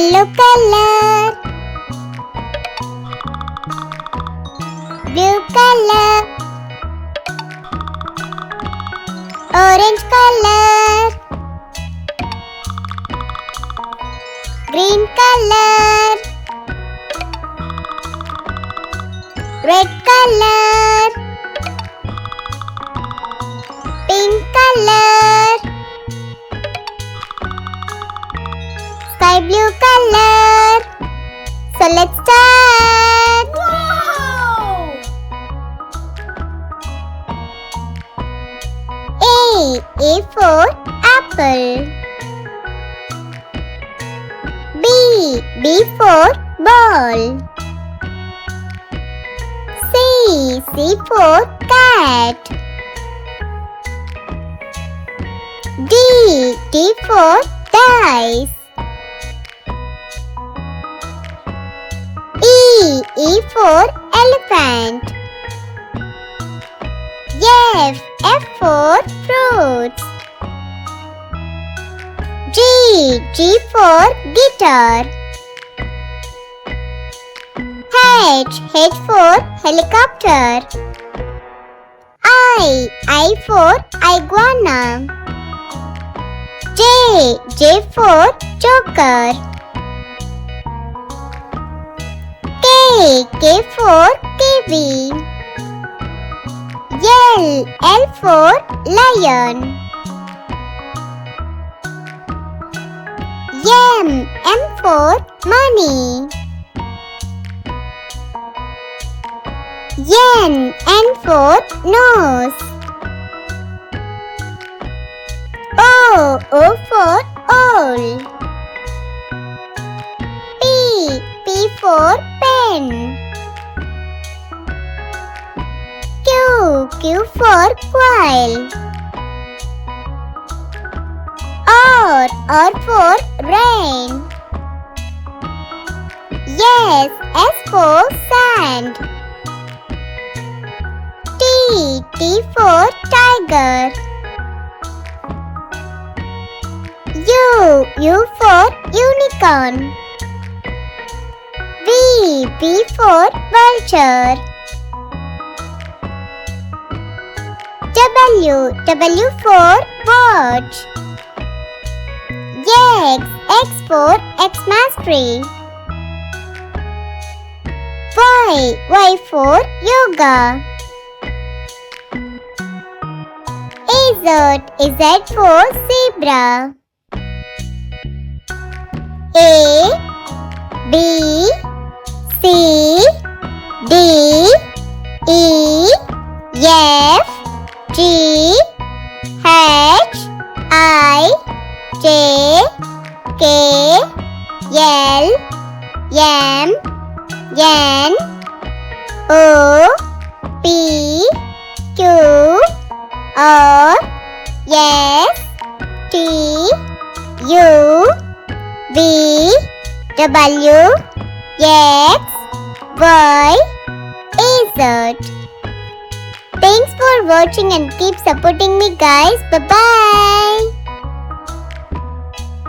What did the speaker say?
Yellow color. Blue color. Orange color. Green color. Red color. Pink color. Sky blue color. So let's start. Wow! A for apple. B for ball. C for cat. D for dice. E for elephant. F for fruits. G for guitar. H for helicopter. I for iguana. J for joker. K for kiwi. L for lion. M for money. N for nose. O for owl. P for pen. Q for quail. R for rain. S for sand. T for tiger. U for unicorn. V for vulture. W for watch. X for Xmas tree. Y for yoga. Z for zebra. A B C D E F G H I J K L M N O P Q R S T U V W X Y Z. Thanks for watching and keep supporting me, guys. Bye bye.